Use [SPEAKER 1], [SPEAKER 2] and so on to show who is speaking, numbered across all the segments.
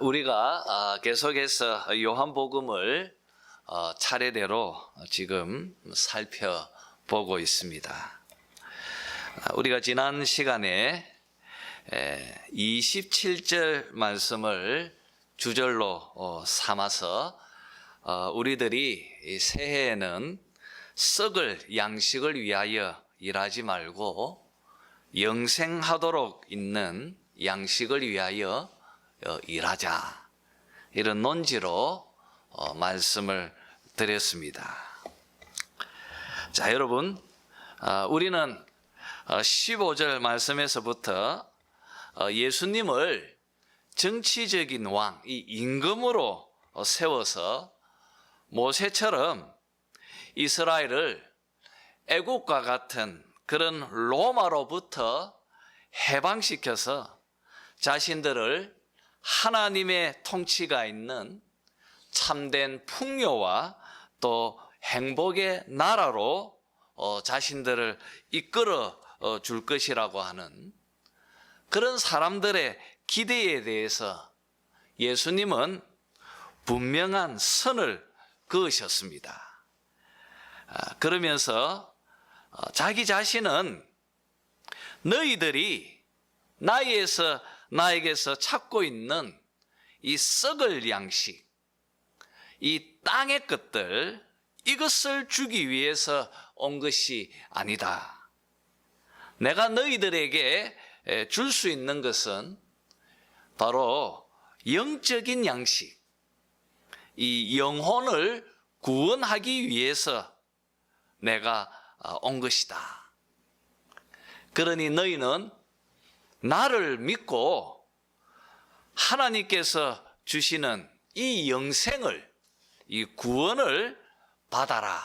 [SPEAKER 1] 우리가 계속해서 요한복음을 차례대로 지금 살펴보고 있습니다. 우리가 지난 시간에 27절 말씀을 주절로 삼아서 우리들이 새해에는 썩을 양식을 위하여 일하지 말고 영생하도록 있는 양식을 위하여 일하자, 이런 논지로 말씀을 드렸습니다. 자, 여러분, 우리는 15절 말씀에서부터 예수님을 정치적인 왕, 이 임금으로 세워서 모세처럼 이스라엘을 애국과 같은 그런 로마로부터 해방시켜서 자신들을 하나님의 통치가 있는 참된 풍요와 또 행복의 나라로 자신들을 이끌어 줄 것이라고 하는 그런 사람들의 기대에 대해서 예수님은 분명한 선을 그으셨습니다. 그러면서 자기 자신은 너희들이 나에게서 찾고 있는 이 썩을 양식, 이 땅의 것들, 이것을 주기 위해서 온 것이 아니다. 내가 너희들에게 줄 수 있는 것은 바로 영적인 양식, 이 영혼을 구원하기 위해서 내가 온 것이다. 그러니 너희는 나를 믿고 하나님께서 주시는 이 영생을, 이 구원을 받아라,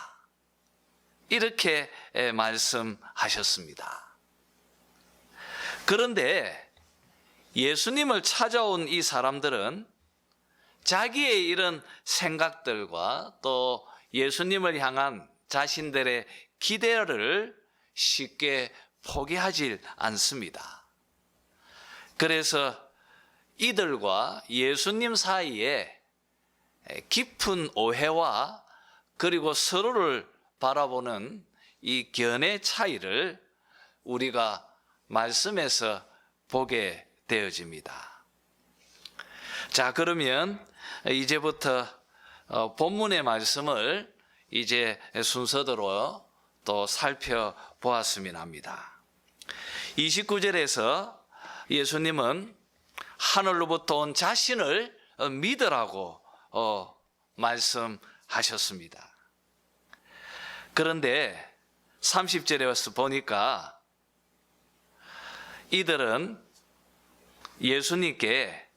[SPEAKER 1] 이렇게 말씀하셨습니다. 그런데 예수님을 찾아온 이 사람들은 자기의 이런 생각들과 또 예수님을 향한 자신들의 기대를 쉽게 포기하지 않습니다. 그래서 이들과 예수님 사이에 깊은 오해와 그리고 서로를 바라보는 이 견해 차이를 우리가 말씀에서 보게 되어집니다. 자, 그러면 이제부터 본문의 말씀을 이제 순서대로 또 살펴보았으면 합니다. 29절에서 예수님은 하늘로부터 온 자신을 믿으라고 말씀하셨습니다. 그런데 30절에 와서 보니까 이들은 예수님께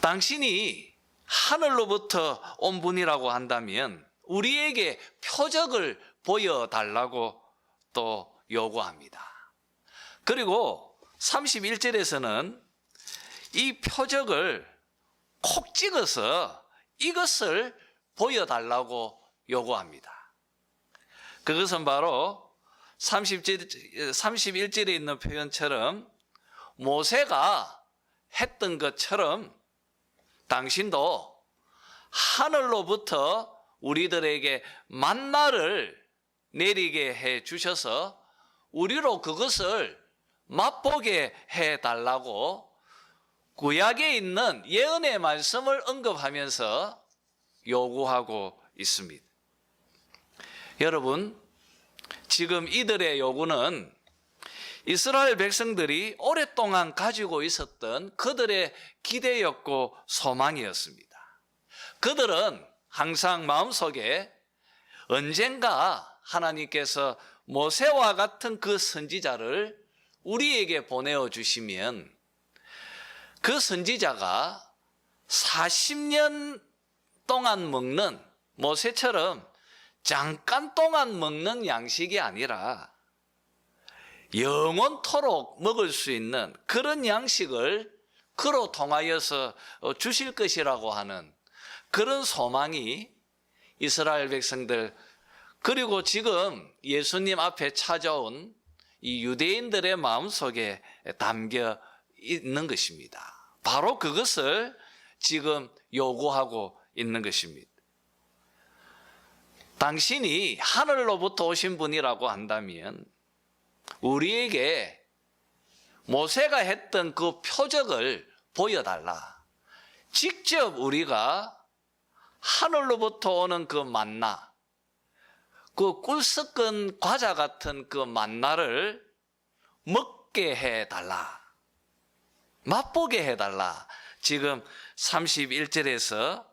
[SPEAKER 1] 당신이 하늘로부터 온 분이라고 한다면 우리에게 표적을 보여달라고 또 요구합니다. 그리고 31절에서는 이 표적을 콕 찍어서 이것을 보여달라고 요구합니다. 그것은 바로 31절에 있는 표현처럼 모세가 했던 것처럼 당신도 하늘로부터 우리들에게 만나를 내리게 해 주셔서 우리로 그것을 맛보게 해달라고 구약에 있는 예언의 말씀을 언급하면서 요구하고 있습니다. 여러분, 지금 이들의 요구는 이스라엘 백성들이 오랫동안 가지고 있었던 그들의 기대였고 소망이었습니다. 그들은 항상 마음속에 언젠가 하나님께서 모세와 같은 그 선지자를 우리에게 보내어 주시면 그 선지자가 40년 동안 먹는, 모세처럼 잠깐 동안 먹는 양식이 아니라 영원토록 먹을 수 있는 그런 양식을 그로 통하여서 주실 것이라고 하는 그런 소망이 이스라엘 백성들, 그리고 지금 예수님 앞에 찾아온 이 유대인들의 마음속에 담겨 있는 것입니다. 바로 그것을 지금 요구하고 있는 것입니다. 당신이 하늘로부터 오신 분이라고 한다면 우리에게 모세가 했던 그 표적을 보여달라. 직접 우리가 하늘로부터 오는 그 만나, 그 꿀 섞은 과자 같은 그 만나를 먹게 해달라. 맛보게 해달라. 지금 31절에서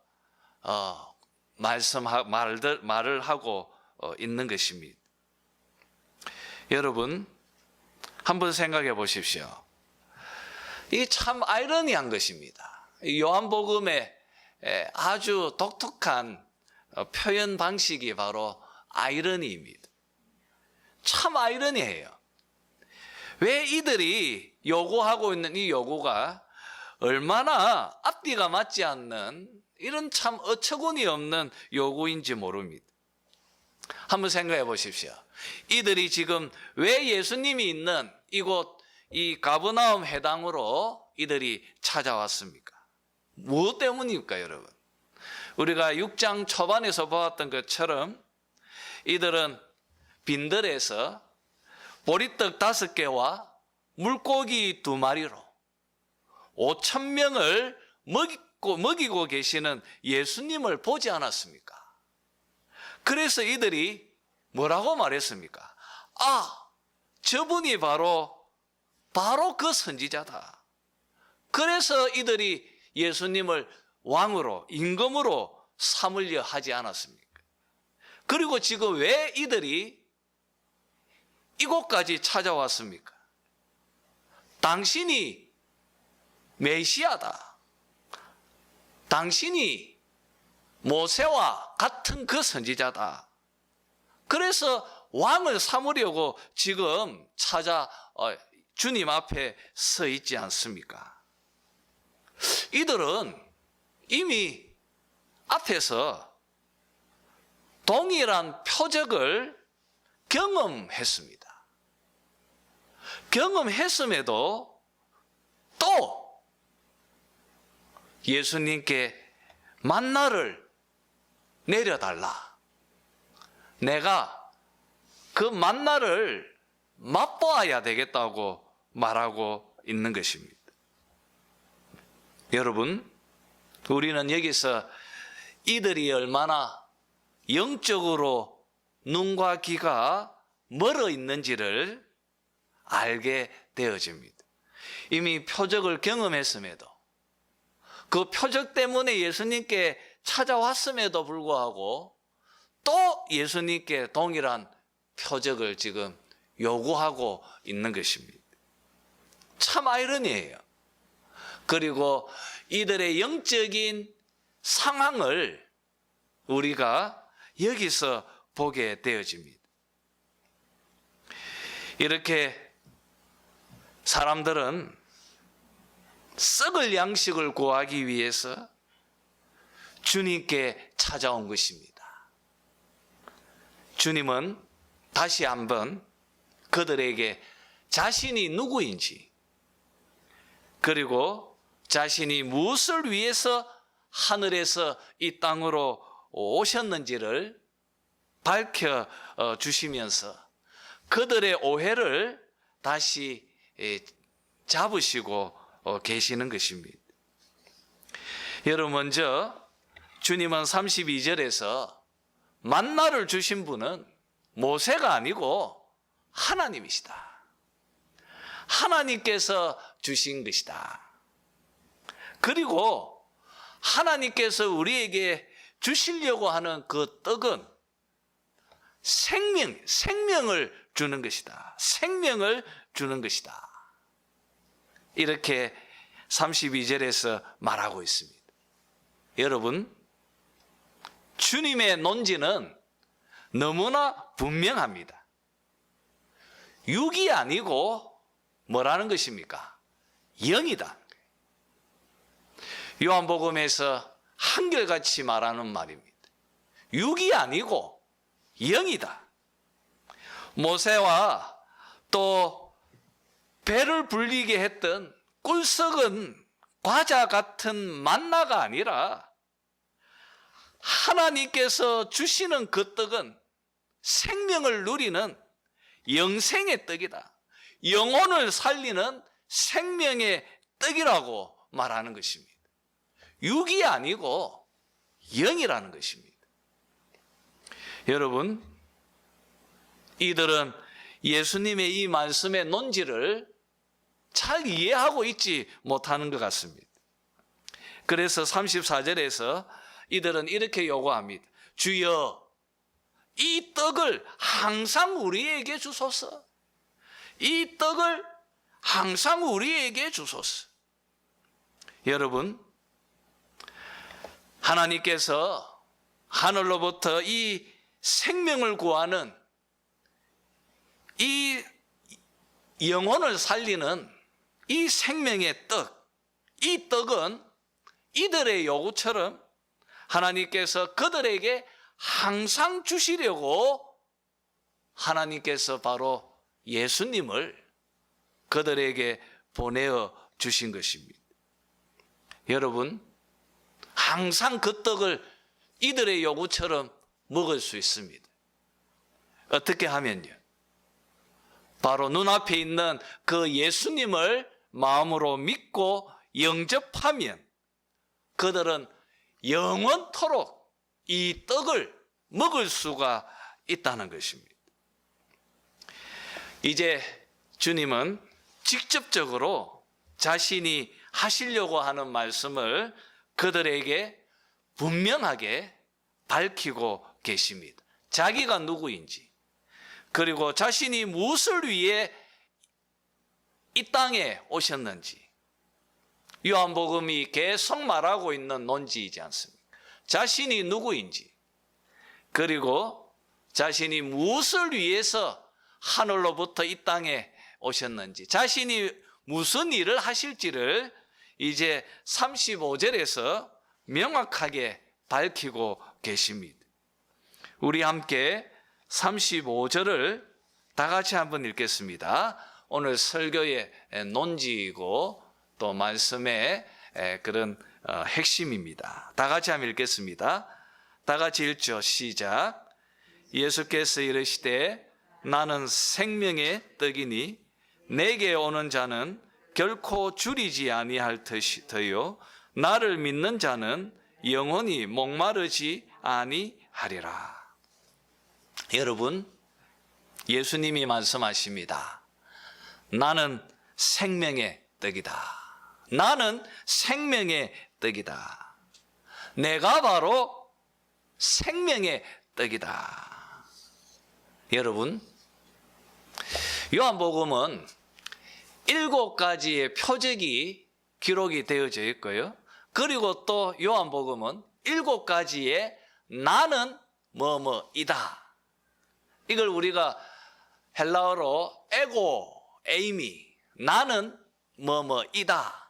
[SPEAKER 1] 말을 하고 있는 것입니다. 여러분, 한번 생각해 보십시오. 이게 참 아이러니한 것입니다. 요한복음의 아주 독특한 표현 방식이 바로 아이러니입니다. 참 아이러니해요. 왜 이들이 요구하고 있는 이 요구가 얼마나 앞뒤가 맞지 않는 이런 참 어처구니 없는 요구인지 모릅니다. 한번 생각해 보십시오. 이들이 지금 왜 예수님이 있는 이곳 이 가버나움 회당으로 이들이 찾아왔습니까? 무엇 때문입니까, 여러분? 우리가 6장 초반에서 보았던 것처럼 이들은 빈들에서 보리떡 5개와 물고기 2마리로 5,000명을 먹이고 계시는 예수님을 보지 않았습니까? 그래서 이들이 뭐라고 말했습니까? 아, 저분이 바로 그 선지자다. 그래서 이들이 예수님을 왕으로, 임금으로 삼으려 하지 않았습니까? 그리고 지금 왜 이들이 이곳까지 찾아왔습니까? 당신이 메시아다. 당신이 모세와 같은 그 선지자다. 그래서 왕을 삼으려고 지금 주님 앞에 서 있지 않습니까? 이들은 이미 앞에서 동일한 표적을 경험했습니다. 경험했음에도 또 예수님께 만나를 내려달라. 내가 그 만나를 맛보아야 되겠다고 말하고 있는 것입니다. 여러분, 우리는 여기서 이들이 얼마나 영적으로 눈과 귀가 멀어 있는지를 알게 되어집니다. 이미 표적을 경험했음에도 그 표적 때문에 예수님께 찾아왔음에도 불구하고 또 예수님께 동일한 표적을 지금 요구하고 있는 것입니다. 참 아이러니해요. 그리고 이들의 영적인 상황을 우리가 여기서 보게 되어집니다. 이렇게 사람들은 썩을 양식을 구하기 위해서 주님께 찾아온 것입니다. 주님은 다시 한번 그들에게 자신이 누구인지, 그리고 자신이 무엇을 위해서 하늘에서 이 땅으로 오셨는지를 밝혀 주시면서 그들의 오해를 다시 잡으시고 계시는 것입니다. 여러분, 먼저 주님은 32절에서 만나를 주신 분은 모세가 아니고 하나님이시다. 하나님께서 주신 것이다. 그리고 하나님께서 우리에게 주시려고 하는 그 떡은 생명을 주는 것이다. 생명을 주는 것이다. 이렇게 32절에서 말하고 있습니다. 여러분, 주님의 논지는 너무나 분명합니다. 육이 아니고 뭐라는 것입니까? 영이다. 요한복음에서 한결같이 말하는 말입니다. 육이 아니고 영이다. 모세와 또 배를 불리게 했던 꿀 썩은 과자 같은 만나가 아니라 하나님께서 주시는 그 떡은 생명을 누리는 영생의 떡이다. 영혼을 살리는 생명의 떡이라고 말하는 것입니다. 육이 아니고 영이라는 것입니다. 여러분, 이들은 예수님의 이 말씀의 논지를 잘 이해하고 있지 못하는 것 같습니다. 그래서 34절에서 이들은 이렇게 요구합니다. 주여, 이 떡을 항상 우리에게 주소서. 이 떡을 항상 우리에게 주소서. 여러분, 하나님께서 하늘로부터 이 생명을 구하는, 이 영혼을 살리는 이 생명의 떡, 이 떡은 이들의 요구처럼 하나님께서 그들에게 항상 주시려고 하나님께서 바로 예수님을 그들에게 보내어 주신 것입니다. 여러분, 항상 그 떡을 이들의 요구처럼 먹을 수 있습니다. 어떻게 하면요? 바로 눈앞에 있는 그 예수님을 마음으로 믿고 영접하면 그들은 영원토록 이 떡을 먹을 수가 있다는 것입니다. 이제 주님은 직접적으로 자신이 하시려고 하는 말씀을 그들에게 분명하게 밝히고 계십니다. 자기가 누구인지, 그리고 자신이 무엇을 위해 이 땅에 오셨는지, 요한복음이 계속 말하고 있는 논지이지 않습니까? 자신이 누구인지, 그리고 자신이 무엇을 위해서 하늘로부터 이 땅에 오셨는지, 자신이 무슨 일을 하실지를 이제 35절에서 명확하게 밝히고 계십니다. 우리 함께 35절을 다 같이 한번 읽겠습니다. 오늘 설교의 논지이고 또 말씀의 그런 핵심입니다. 다 같이 한번 읽겠습니다. 다 같이 읽죠. 시작. 예수께서 이르시되 나는 생명의 떡이니 내게 오는 자는 결코 줄이지 아니할 터요 나를 믿는 자는 영원히 목마르지 아니하리라. 여러분, 예수님이 말씀하십니다. 나는 생명의 떡이다. 나는 생명의 떡이다. 내가 바로 생명의 떡이다. 여러분, 요한복음은 7가지의 표적이 기록이 되어져 있고요. 그리고 또 요한복음은 7가지의 나는 뭐뭐이다. 이걸 우리가 헬라어로 에고에이미, 나는 뭐뭐이다.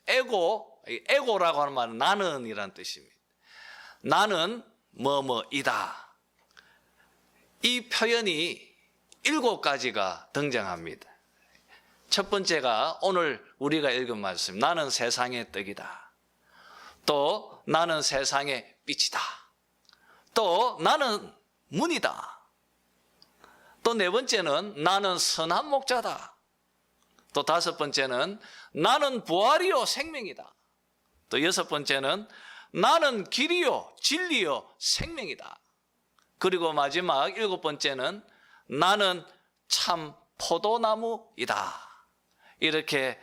[SPEAKER 1] 에고라고 하는 말은 나는이라는 뜻입니다. 나는 뭐뭐이다. 이 표현이 7가지가 등장합니다. 첫 번째가 오늘 우리가 읽은 말씀, 나는 세상의 떡이다. 또 나는 세상의 빛이다. 또 나는 문이다. 또 4번째는 나는 선한 목자다. 또 5번째는 나는 부활이요 생명이다. 또 6번째는 나는 길이요 진리요 생명이다. 그리고 마지막 7번째는 나는 참 포도나무이다. 이렇게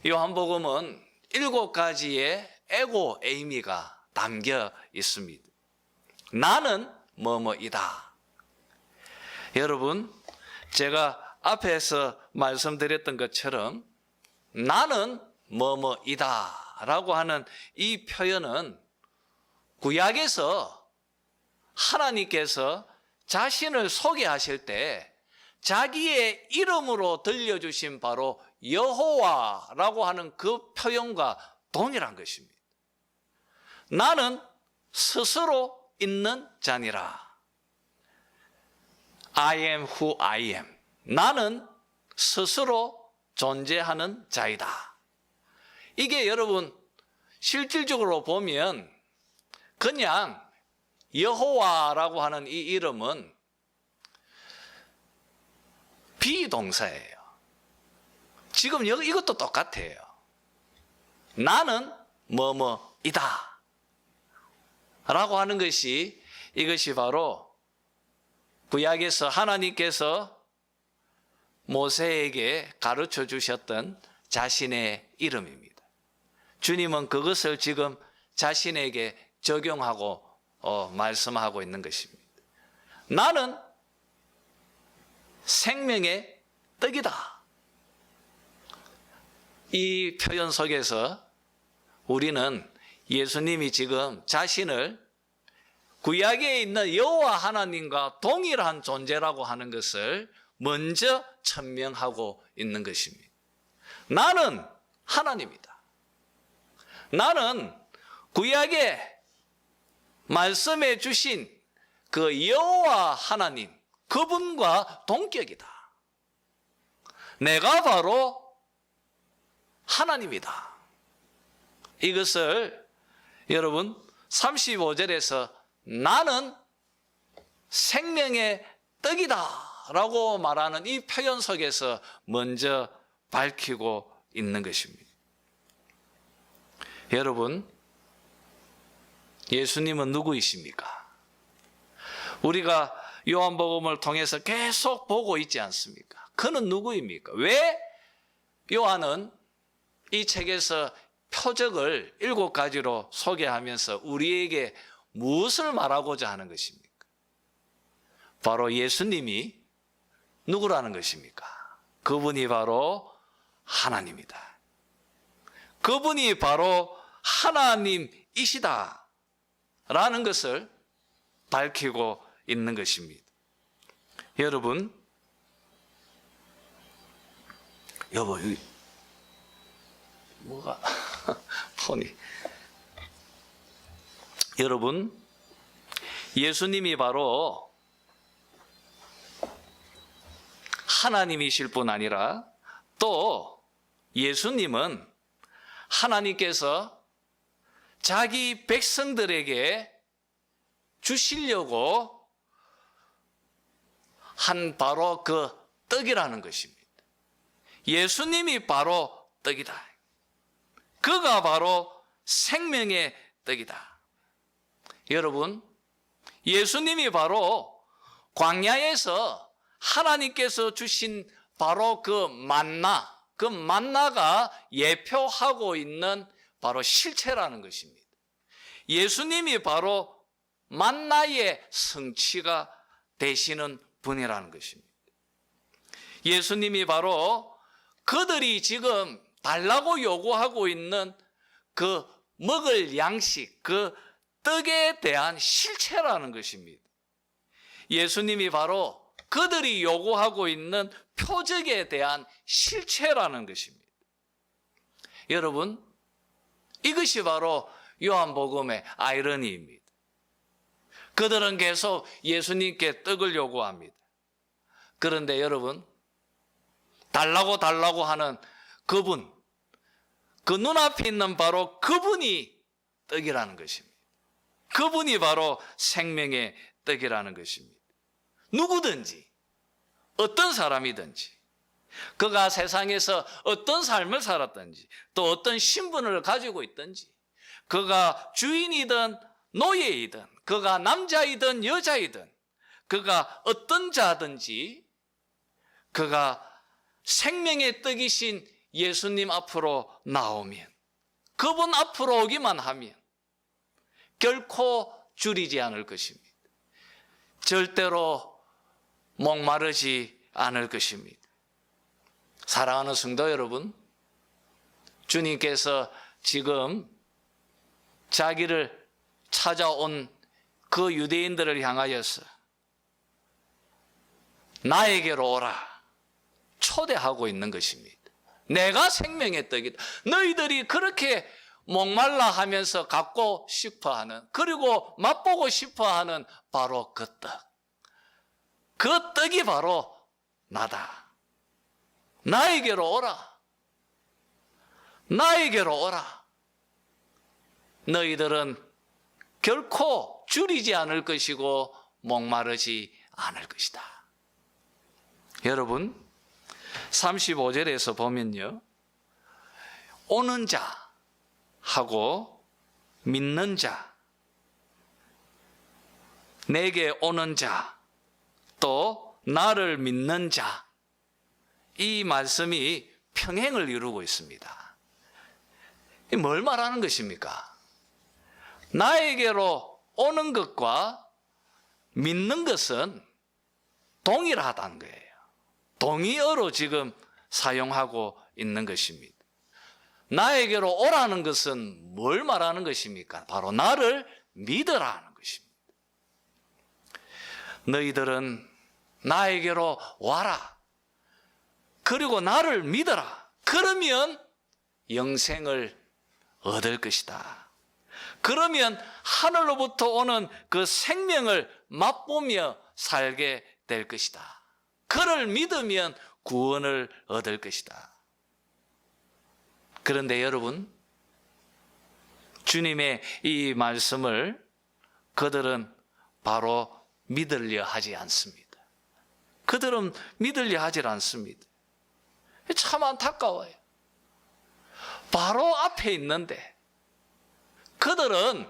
[SPEAKER 1] 요한복음은 7가지의 에고에이미가 담겨 있습니다. 나는 뭐뭐이다. 여러분, 제가 앞에서 말씀드렸던 것처럼 나는 뭐뭐이다 라고 하는 이 표현은 구약에서 하나님께서 자신을 소개하실 때 자기의 이름으로 들려주신 바로 여호와라고 하는 그 표현과 동일한 것입니다. 나는 스스로 있는 자니라. I am who I am. 나는 스스로 존재하는 자이다. 이게 여러분 실질적으로 보면 그냥 여호와라고 하는 이 이름은 비동사예요. 지금 여기 이것도 똑같아요. 나는 뭐뭐이다 라고 하는 것이, 이것이 바로 구약에서 하나님께서 모세에게 가르쳐 주셨던 자신의 이름입니다. 주님은 그것을 지금 자신에게 적용하고 말씀하고 있는 것입니다. 나는 생명의 떡이다. 이 표현 속에서 우리는 예수님이 지금 자신을 구약에 있는 여호와 하나님과 동일한 존재라고 하는 것을 먼저 천명하고 있는 것입니다. 나는 하나님이다. 나는 구약에 말씀해 주신 그 여호와 하나님, 그분과 동격이다. 내가 바로 하나님이다. 이것을 여러분 35절에서 나는 생명의 떡이다 라고 말하는 이 표현 속에서 먼저 밝히고 있는 것입니다. 여러분, 예수님은 누구이십니까? 우리가 요한복음을 통해서 계속 보고 있지 않습니까? 그는 누구입니까? 왜 요한은 이 책에서 표적을 7가지로 소개하면서 우리에게 무엇을 말하고자 하는 것입니까? 바로 예수님이 누구라는 것입니까? 그분이 바로 하나님이다. 그분이 바로 하나님이시다 라는 것을 밝히고 있는 것입니다. 여러분, 여보, 뭐가 폰이, 여러분, 예수님이 바로 하나님이실 뿐 아니라 또 예수님은 하나님께서 자기 백성들에게 주시려고 한 바로 그 떡이라는 것입니다. 예수님이 바로 떡이다. 그가 바로 생명의 떡이다. 여러분, 예수님이 바로 광야에서 하나님께서 주신 바로 그 만나가 예표하고 있는 바로 실체라는 것입니다. 예수님이 바로 만나의 성취가 되시는 분이라는 것입니다. 예수님이 바로 그들이 지금 달라고 요구하고 있는 그 먹을 양식, 그 떡에 대한 실체라는 것입니다. 예수님이 바로 그들이 요구하고 있는 표적에 대한 실체라는 것입니다. 여러분, 이것이 바로 요한복음의 아이러니입니다. 그들은 계속 예수님께 떡을 요구합니다. 그런데 여러분, 달라고 하는 그분, 그 눈앞에 있는 바로 그분이 떡이라는 것입니다. 그분이 바로 생명의 떡이라는 것입니다. 누구든지, 어떤 사람이든지, 그가 세상에서 어떤 삶을 살았든지, 또 어떤 신분을 가지고 있든지, 그가 주인이든 노예이든, 그가 남자이든 여자이든, 그가 어떤 자든지, 그가 생명의 떡이신 예수님 앞으로 나오면, 그분 앞으로 오기만 하면 결코 줄이지 않을 것입니다. 절대로 목마르지 않을 것입니다. 사랑하는 성도 여러분, 주님께서 지금 자기를 찾아온 그 유대인들을 향하여서 나에게로 오라 초대하고 있는 것입니다. 내가 생명의 떡이다. 너희들이 그렇게 목말라 하면서 갖고 싶어 하는, 그리고 맛보고 싶어 하는 바로 그 떡. 그 떡이 바로 나다. 나에게로 오라. 나에게로 오라. 너희들은 결코 줄이지 않을 것이고 목마르지 않을 것이다. 여러분, 35절에서 보면요, 오는 자 하고 믿는 자, 내게 오는 자, 또 나를 믿는 자, 이 말씀이 평행을 이루고 있습니다. 뭘 말하는 것입니까? 나에게로 오는 것과 믿는 것은 동일하다는 거예요. 동의어로 지금 사용하고 있는 것입니다. 나에게로 오라는 것은 뭘 말하는 것입니까? 바로 나를 믿으라는 것입니다. 너희들은 나에게로 와라. 그리고 나를 믿어라. 그러면 영생을 얻을 것이다. 그러면 하늘로부터 오는 그 생명을 맛보며 살게 될 것이다. 그를 믿으면 구원을 얻을 것이다. 그런데 여러분, 주님의 이 말씀을 그들은 바로 믿으려 하지 않습니다. 그들은 믿으려 하지 않습니다. 참 안타까워요. 바로 앞에 있는데 그들은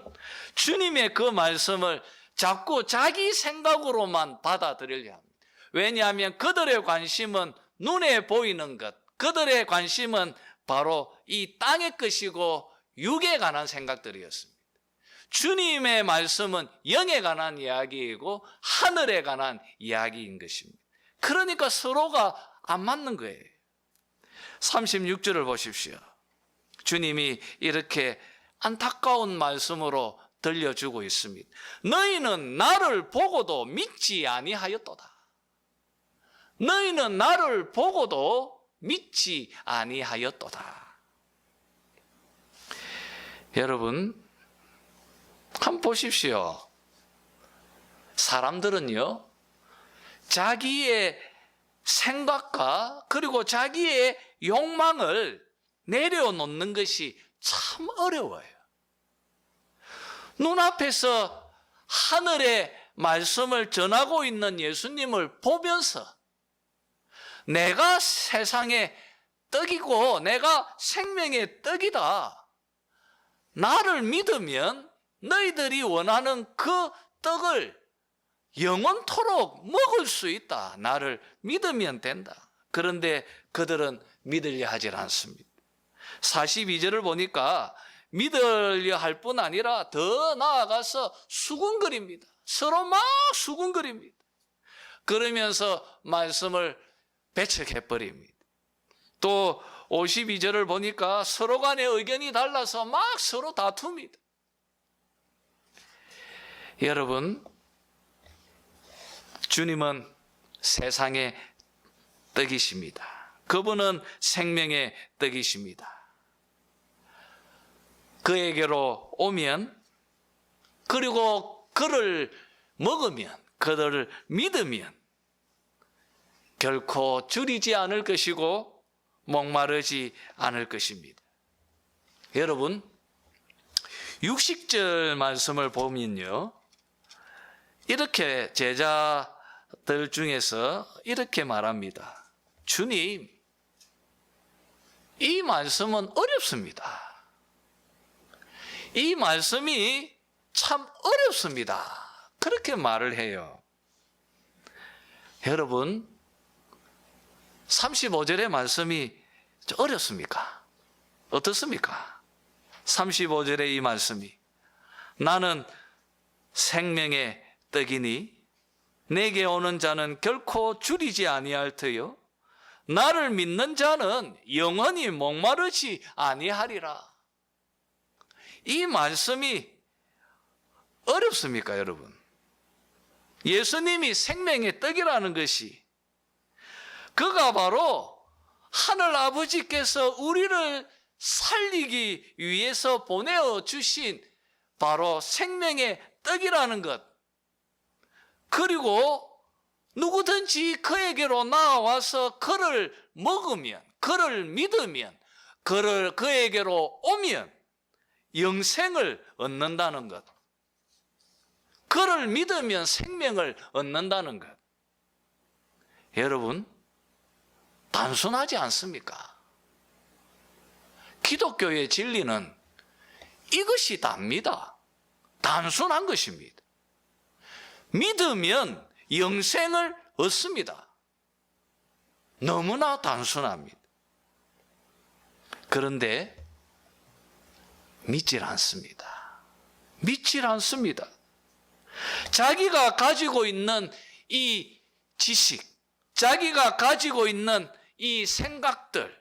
[SPEAKER 1] 주님의 그 말씀을 자꾸 자기 생각으로만 받아들이려 합니다. 왜냐하면 그들의 관심은 눈에 보이는 것, 그들의 관심은 바로 이 땅의 것이고 육에 관한 생각들이었습니다. 주님의 말씀은 영에 관한 이야기이고 하늘에 관한 이야기인 것입니다. 그러니까 서로가 안 맞는 거예요. 36절을 보십시오. 주님이 이렇게 안타까운 말씀으로 들려주고 있습니다. 너희는 나를 보고도 믿지 아니하였도다. 너희는 나를 보고도 믿지 아니하였도다. 여러분, 한번 보십시오. 사람들은요, 자기의 생각과 그리고 자기의 욕망을 내려놓는 것이 참 어려워요. 눈앞에서 하늘의 말씀을 전하고 있는 예수님을 보면서 내가 세상의 떡이고 내가 생명의 떡이다. 나를 믿으면 너희들이 원하는 그 떡을 영원토록 먹을 수 있다. 나를 믿으면 된다. 그런데 그들은 믿으려 하지 않습니다. 42절을 보니까 믿으려 할 뿐 아니라 더 나아가서 수군거립니다. 서로 막 수군거립니다. 그러면서 말씀을 배척해버립니다. 또 52절을 보니까 서로 간의 의견이 달라서 막 서로 다툽니다. 여러분, 주님은 세상의 떡이십니다. 그분은 생명의 떡이십니다. 그에게로 오면, 그리고 그를 먹으면, 그를 믿으면 결코 줄이지 않을 것이고 목마르지 않을 것입니다. 여러분, 60절 말씀을 보면요, 이렇게 제자들 중에서 이렇게 말합니다. 주님, 이 말씀은 어렵습니다. 이 말씀이 참 어렵습니다. 그렇게 말을 해요. 여러분, 35절의 말씀이 어렵습니까? 어떻습니까? 35절의 이 말씀이 나는 생명의 떡이니 내게 오는 자는 결코 줄이지 아니할 터요 나를 믿는 자는 영원히 목마르지 아니하리라. 이 말씀이 어렵습니까, 여러분? 예수님이 생명의 떡이라는 것이 그가 바로 하늘 아버지께서 우리를 살리기 위해서 보내어 주신 바로 생명의 떡이라는 것, 그리고 누구든지 그에게로 나와서 그를 먹으면, 그를 믿으면 그에게로 오면 영생을 얻는다는 것. 그를 믿으면 생명을 얻는다는 것. 여러분, 단순하지 않습니까? 기독교의 진리는 이것이 답니다. 단순한 것입니다. 믿으면 영생을 얻습니다. 너무나 단순합니다. 그런데 믿질 않습니다. 믿질 않습니다. 자기가 가지고 있는 이 지식, 자기가 가지고 있는 이 생각들,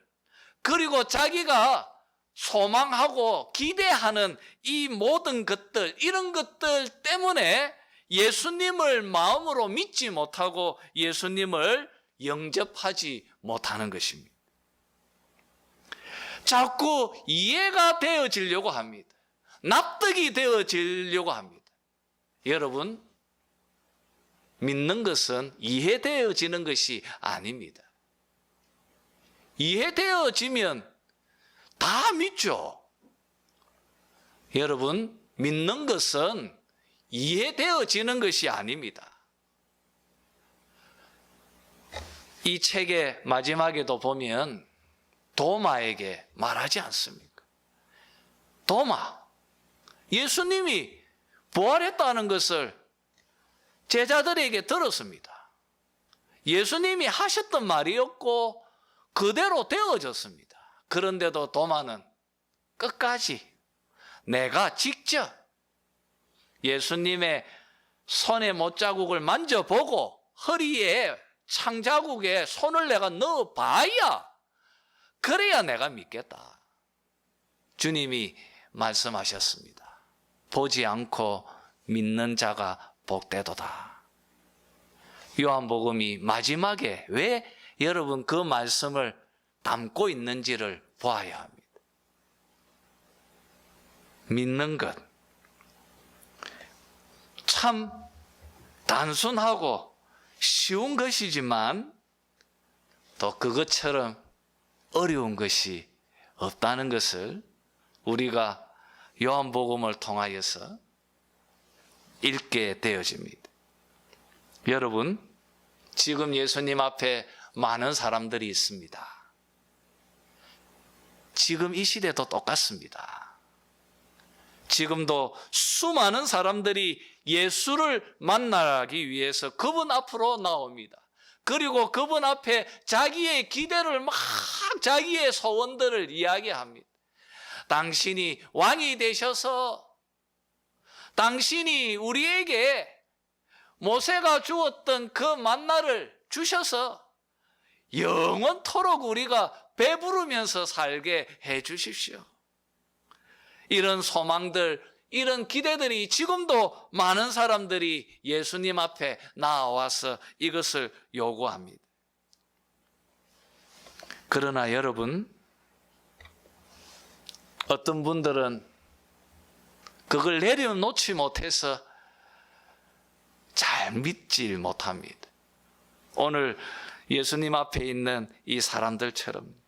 [SPEAKER 1] 그리고 자기가 소망하고 기대하는 이 모든 것들, 이런 것들 때문에 예수님을 마음으로 믿지 못하고 예수님을 영접하지 못하는 것입니다. 자꾸 이해가 되어지려고 합니다. 납득이 되어지려고 합니다. 여러분, 믿는 것은 이해되어지는 것이 아닙니다. 이해되어지면 다 믿죠. 여러분, 믿는 것은 이해되어지는 것이 아닙니다. 이 책의 마지막에도 보면 도마에게 말하지 않습니까? 도마, 예수님이 부활했다는 것을 제자들에게 들었습니다. 예수님이 하셨던 말이었고 그대로 되어졌습니다. 그런데도 도마는 끝까지 내가 직접 예수님의 손의 못자국을 만져보고 허리에 창자국에 손을 내가 넣어봐야 그래야 내가 믿겠다. 주님이 말씀하셨습니다. 보지 않고 믿는 자가 복되도다. 요한복음이 마지막에 왜 여러분 그 말씀을 담고 있는지를 보아야 합니다. 믿는 것 참 단순하고 쉬운 것이지만 또 그것처럼 어려운 것이 없다는 것을 우리가 요한복음을 통하여서 읽게 되어집니다. 여러분, 지금 예수님 앞에 많은 사람들이 있습니다. 지금 이 시대도 똑같습니다. 지금도 수많은 사람들이 예수를 만나기 위해서 그분 앞으로 나옵니다. 그리고 그분 앞에 자기의 기대를 막 자기의 소원들을 이야기합니다. 당신이 왕이 되셔서 당신이 우리에게 모세가 주었던 그 만나를 주셔서 영원토록 우리가 배부르면서 살게 해 주십시오. 이런 소망들, 이런 기대들이 지금도 많은 사람들이 예수님 앞에 나와서 이것을 요구합니다. 그러나 여러분, 어떤 분들은 그걸 내려놓지 못해서 잘 믿질 못합니다. 오늘 예수님 앞에 있는 이 사람들처럼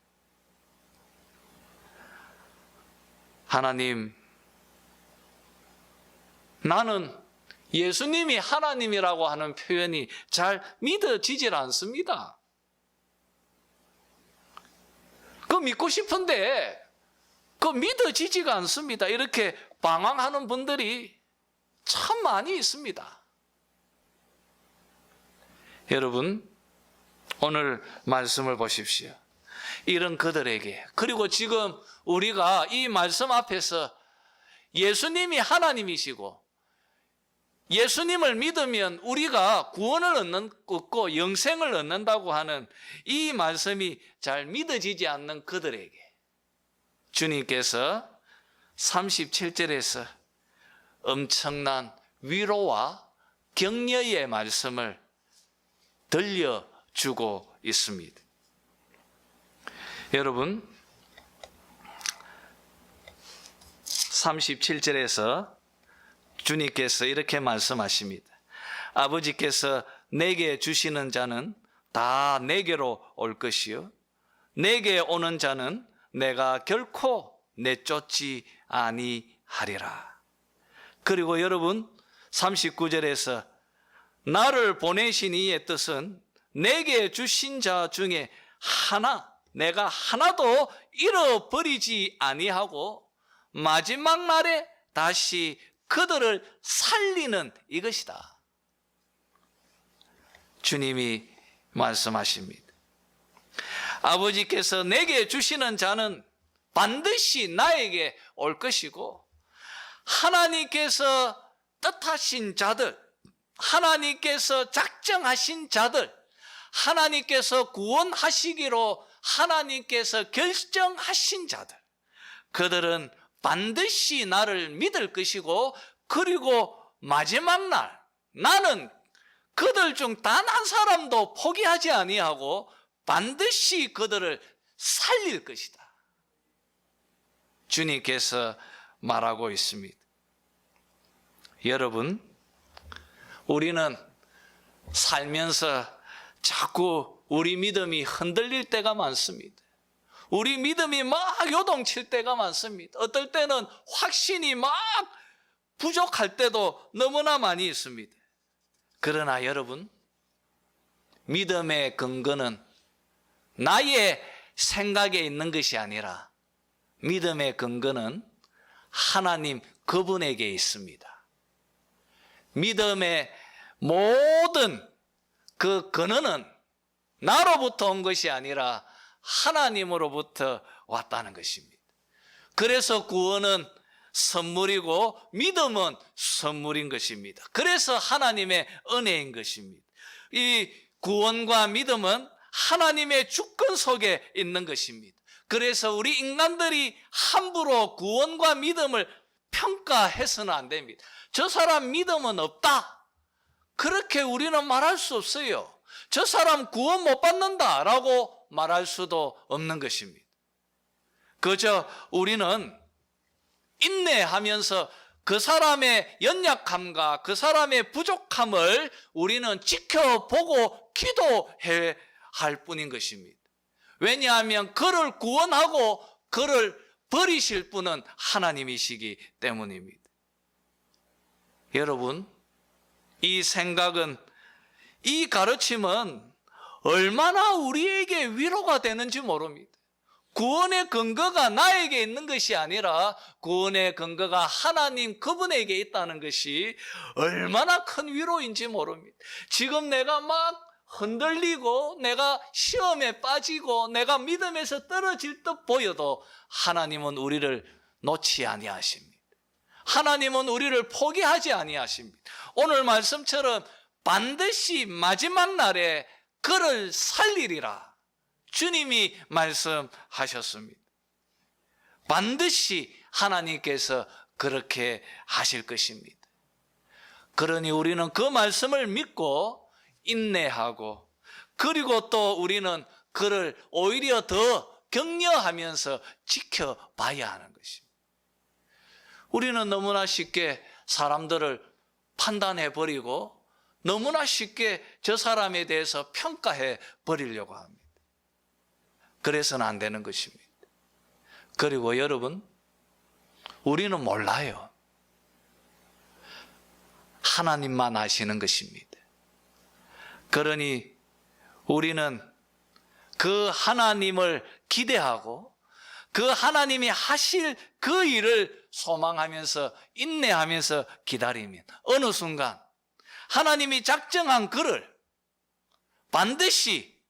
[SPEAKER 1] 하나님, 나는 예수님이 하나님이라고 하는 표현이 잘 믿어지질 않습니다. 그거 믿고 싶은데 그거 믿어지지가 않습니다. 이렇게 방황하는 분들이 참 많이 있습니다. 여러분, 오늘 말씀을 보십시오. 이런 그들에게, 그리고 지금 우리가 이 말씀 앞에서 예수님이 하나님이시고 예수님을 믿으면 우리가 구원을 얻고 영생을 얻는다고 하는 이 말씀이 잘 믿어지지 않는 그들에게 주님께서 37절에서 엄청난 위로와 격려의 말씀을 들려주고 있습니다. 여러분, 37절에서 주님께서 이렇게 말씀하십니다. 아버지께서 내게 주시는 자는 다 내게로 올 것이요 내게 오는 자는 내가 결코 내쫓지 아니하리라. 그리고 여러분 39절에서 나를 보내신 이의 뜻은 내게 주신 자 중에 내가 하나도 잃어버리지 아니하고 마지막 날에 다시 그들을 살리는 이것이다. 주님이 말씀하십니다. 아버지께서 내게 주시는 자는 반드시 나에게 올 것이고, 하나님께서 뜻하신 자들, 하나님께서 작정하신 자들, 하나님께서 구원하시기로 하나님께서 결정하신 자들, 그들은 반드시 나를 믿을 것이고, 그리고 마지막 날 나는 그들 중 단 한 사람도 포기하지 아니하고 반드시 그들을 살릴 것이다. 주님께서 말하고 있습니다. 여러분, 우리는 살면서 자꾸 우리 믿음이 흔들릴 때가 많습니다. 우리 믿음이 막 요동칠 때가 많습니다. 어떨 때는 확신이 막 부족할 때도 너무나 많이 있습니다. 그러나 여러분, 믿음의 근거는 나의 생각에 있는 것이 아니라 믿음의 근거는 하나님 그분에게 있습니다. 믿음의 모든 그 근원은 나로부터 온 것이 아니라 하나님으로부터 왔다는 것입니다. 그래서 구원은 선물이고 믿음은 선물인 것입니다. 그래서 하나님의 은혜인 것입니다. 이 구원과 믿음은 하나님의 주권 속에 있는 것입니다. 그래서 우리 인간들이 함부로 구원과 믿음을 평가해서는 안 됩니다. 저 사람 믿음은 없다, 그렇게 우리는 말할 수 없어요. 저 사람 구원 못 받는다라고 말할 수도 없는 것입니다. 그저 우리는 인내하면서 그 사람의 연약함과 그 사람의 부족함을 우리는 지켜보고 기도해야 할 뿐인 것입니다. 왜냐하면 그를 구원하고 그를 버리실 분은 하나님이시기 때문입니다. 여러분, 이 생각은, 이 가르침은 얼마나 우리에게 위로가 되는지 모릅니다. 구원의 근거가 나에게 있는 것이 아니라 구원의 근거가 하나님 그분에게 있다는 것이 얼마나 큰 위로인지 모릅니다. 지금 내가 막 흔들리고 내가 시험에 빠지고 내가 믿음에서 떨어질 듯 보여도 하나님은 우리를 놓지 아니하십니다. 하나님은 우리를 포기하지 아니하십니다. 오늘 말씀처럼 반드시 마지막 날에 그를 살리리라 주님이 말씀하셨습니다. 반드시 하나님께서 그렇게 하실 것입니다. 그러니 우리는 그 말씀을 믿고 인내하고, 그리고 또 우리는 그를 오히려 더 격려하면서 지켜봐야 하는 것입니다. 우리는 너무나 쉽게 사람들을 판단해버리고 너무나 쉽게 저 사람에 대해서 평가해 버리려고 합니다. 그래서는 안 되는 것입니다. 그리고 여러분, 우리는 몰라요. 하나님만 아시는 것입니다. 그러니 우리는 그 하나님을 기대하고 그 하나님이 하실 그 일을 소망하면서 인내하면서 기다리면 어느 순간 하나님이 작정한 그를 반드시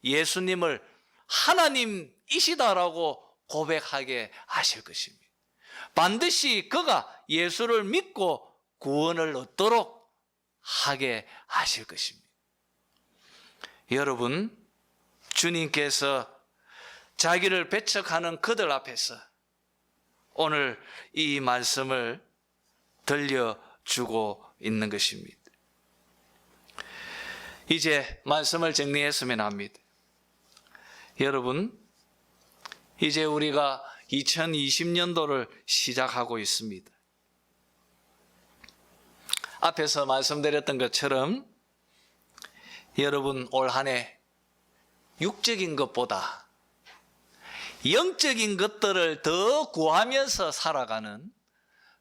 [SPEAKER 1] 예수님을 하나님이시다라고 고백하게 하실 것입니다. 반드시 그가 예수를 믿고 구원을 얻도록 하게 하실 것입니다. 여러분, 주님께서 자기를 배척하는 그들 앞에서 오늘 이 말씀을 들려주고 있는 것입니다. 이제 말씀을 정리했으면 합니다. 여러분, 이제 우리가 2020년도를 시작하고 있습니다. 앞에서 말씀드렸던 것처럼 여러분, 올 한 해 육적인 것보다 영적인 것들을 더 구하면서 살아가는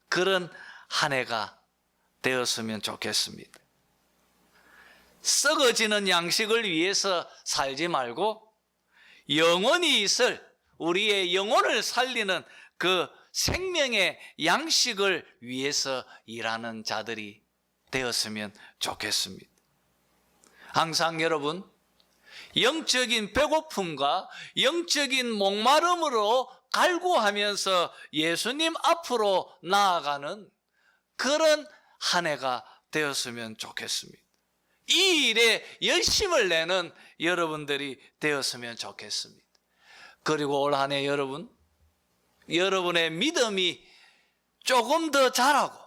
[SPEAKER 1] 그런 한 해가 되었으면 좋겠습니다. 썩어지는 양식을 위해서 살지 말고 영원히 있을 우리의 영혼을 살리는 그 생명의 양식을 위해서 일하는 자들이 되었으면 좋겠습니다. 항상 여러분, 영적인 배고픔과 영적인 목마름으로 갈구하면서 예수님 앞으로 나아가는 그런 한 해가 되었으면 좋겠습니다. 이 일에 열심을 내는 여러분들이 되었으면 좋겠습니다. 그리고 올 한 해 여러분의 믿음이 조금 더 자라고,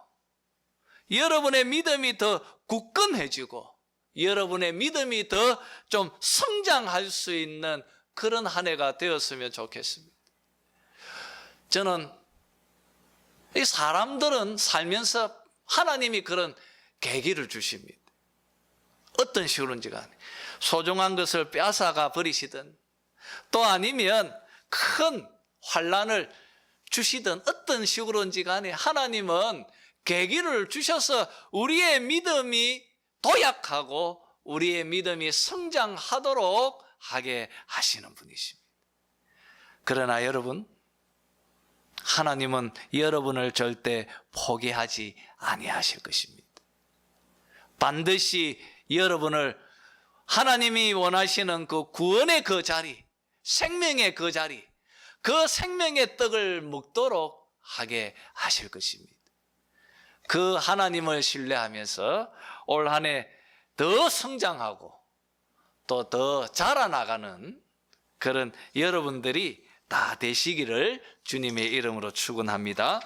[SPEAKER 1] 여러분의 믿음이 더 굳건해지고, 여러분의 믿음이 더 좀 성장할 수 있는 그런 한 해가 되었으면 좋겠습니다. 저는 이 사람들은 살면서 하나님이 그런 계기를 주십니다. 어떤 식으로인지 간에 소중한 것을 빼앗아가 버리시든 또 아니면 큰 환난을 주시든 어떤 식으로인지 간에 하나님은 계기를 주셔서 우리의 믿음이 도약하고 우리의 믿음이 성장하도록 하게 하시는 분이십니다. 그러나 여러분, 하나님은 여러분을 절대 포기하지 아니하실 것입니다. 반드시 여러분을 하나님이 원하시는 그 구원의 그 자리, 생명의 그 자리, 그 생명의 떡을 먹도록 하게 하실 것입니다. 그 하나님을 신뢰하면서 올 한 해 더 성장하고 또 더 자라나가는 그런 여러분들이 다 되시기를 주님의 이름으로 축원합니다.